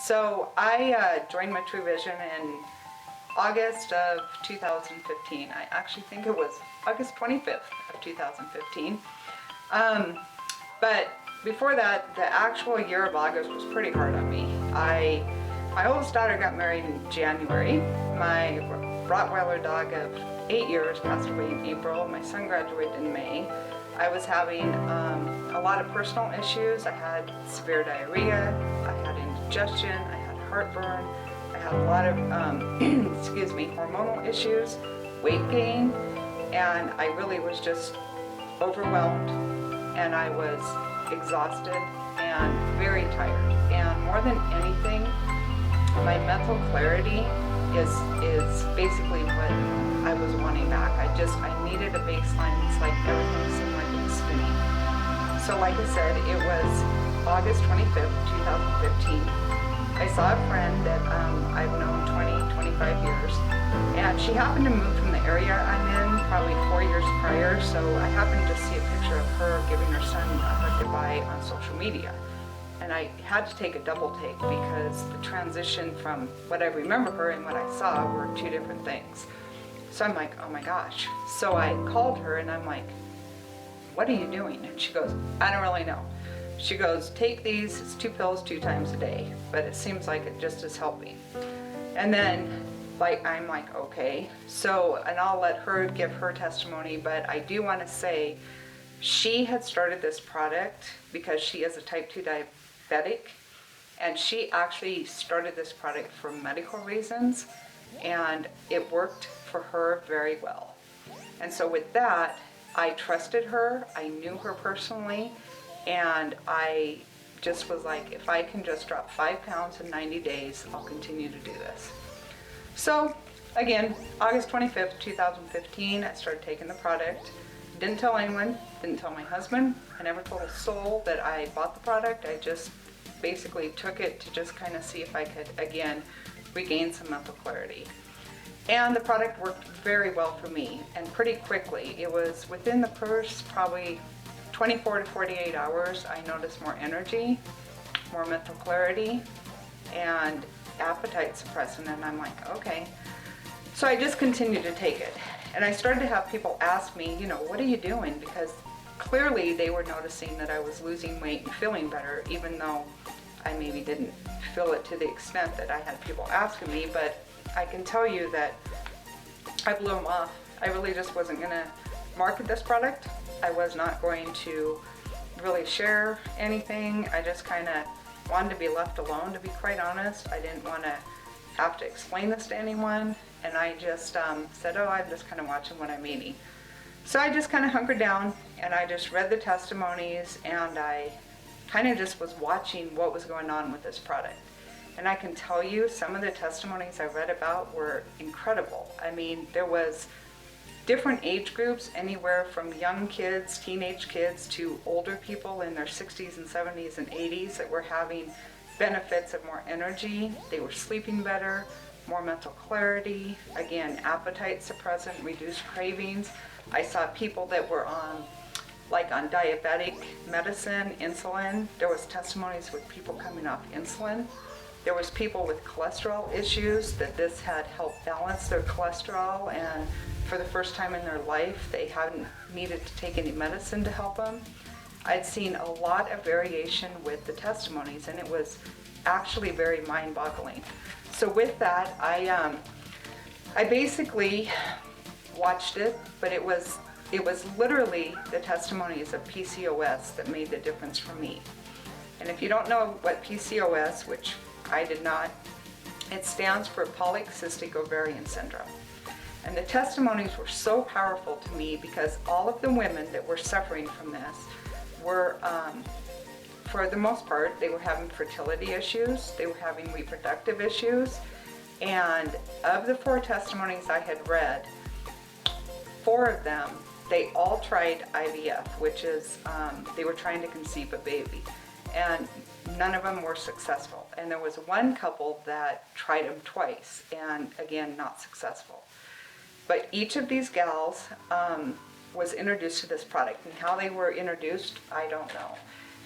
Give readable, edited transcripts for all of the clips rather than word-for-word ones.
So I joined my True Vision in August of 2015. I actually think it was August 25th of 2015. But before that, the actual year of August was pretty hard on me. My oldest daughter got married in January. My Rottweiler dog of 8 years passed away in April. My son graduated in May. I was having a lot of personal issues. I had severe diarrhea, I had indigestion, I had heartburn, I had a lot of, hormonal issues, weight gain, and I really was just overwhelmed, and I was exhausted and very tired. And more than anything, my mental clarity is basically what I was wanting back. I needed a baseline. It's like everything seemed like it was spinning. So like I said, it was August 25th, 2015. I saw a friend that I've known 25 years, and she happened to move from the area I'm in probably 4 years prior, so I happened to see a picture of her giving her son a hug goodbye on social media. And I had to take a double take because the transition from what I remember her and what I saw were two different things. So I'm like, oh my gosh. So I called her and I'm like, what are you doing? And she goes, I don't really know. She goes, take these, it's 2 pills 2 times a day, but it seems like it just is helping. And then I'm like, okay. So, and I'll let her give her testimony, but I do want to say she had started this product because she is a type 2 diabetic, and she actually started this product for medical reasons, and it worked for her very well. And so with that, I trusted her, I knew her personally, and I just was like, if I can just drop 5 pounds in 90 days, I'll continue to do this. So again, August 25th, 2015, I started taking the product. Didn't tell anyone, didn't tell my husband. I never told a soul that I bought the product. I just basically took it to just kind of see if I could, again, regain some mental clarity. And the product worked very well for me, and pretty quickly. It was within the first probably 24 to 48 hours, I noticed more energy, more mental clarity, and appetite suppressant, and I'm like, okay. So I just continued to take it. And I started to have people ask me, what are you doing? Because clearly they were noticing that I was losing weight and feeling better, even though I maybe didn't feel it to the extent that I had people asking me, but I can tell you that I blew them off. I really just wasn't gonna market this product. I was not going to really share anything. I just kind of wanted to be left alone, to be quite honest. I didn't want to have to explain this to anyone, and I just said, oh, I'm just kind of watching what I'm eating. So I just kind of hunkered down, and I just read the testimonies, and I kind of just was watching what was going on with this product. And I can tell you, some of the testimonies I read about were incredible. I mean, there was different age groups, anywhere from young kids, teenage kids, to older people in their 60s and 70s and 80s that were having benefits of more energy. They were sleeping better, more mental clarity, again, appetite suppressant, reduced cravings. I saw people that were on diabetic medicine, insulin. There was testimonies with people coming off insulin. There was people with cholesterol issues that this had helped balance their cholesterol, and for the first time in their life, they hadn't needed to take any medicine to help them. I'd seen a lot of variation with the testimonies, and it was actually very mind-boggling. So with that, I basically watched it, but it was literally the testimonies of PCOS that made the difference for me. And if you don't know what PCOS, which I did not, it stands for polycystic ovarian syndrome. And the testimonies were so powerful to me because all of the women that were suffering from this were, for the most part, they were having fertility issues, they were having reproductive issues, and of the 4 testimonies I had read, 4 of them, they all tried IVF, which is, they were trying to conceive a baby, and none of them were successful. And there was one couple that tried them twice, and again, not successful. But each of these gals was introduced to this product, and how they were introduced, I don't know.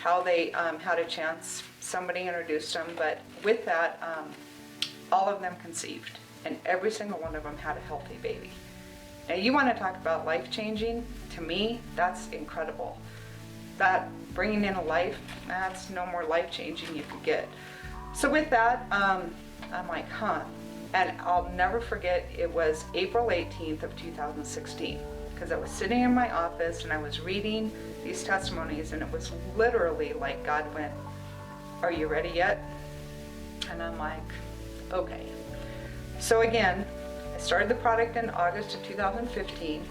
how they had a chance, somebody introduced them, but with that, all of them conceived, and every single one of them had a healthy baby. Now you want to talk about life-changing, to me, that's incredible. That bringing in a life, that's no more life-changing you could get. So with that, I'm like, huh. And I'll never forget, it was April 18th of 2016, because I was sitting in my office and I was reading these testimonies, and it was literally like God went, "Are you ready yet?" And I'm like, okay. So again, I started the product in August of 2015.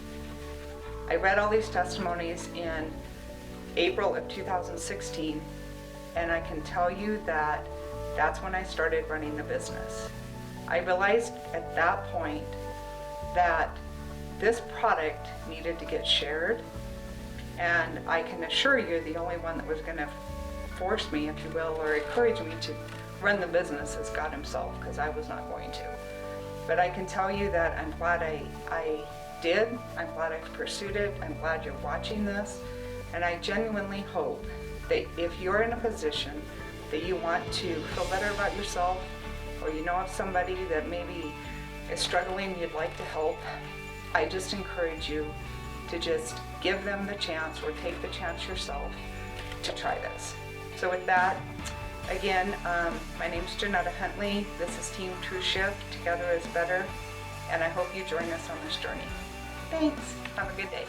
I read all these testimonies in April of 2016, and I can tell you that that's when I started running the business. I realized at that point that this product needed to get shared, and I can assure you the only one that was going to force me, if you will, or encourage me to run the business is God himself, because I was not going to. But I can tell you that I'm glad I did. I'm glad I pursued it. I'm glad you're watching this. And I genuinely hope that if you're in a position that you want to feel better about yourself, or you know of somebody that maybe is struggling, you'd like to help, I just encourage you to just give them the chance, or take the chance yourself to try this. So with that, again, my name's Janetta Huntley. This is Team True Shift, Together is Better, and I hope you join us on this journey. Thanks. Have a good day.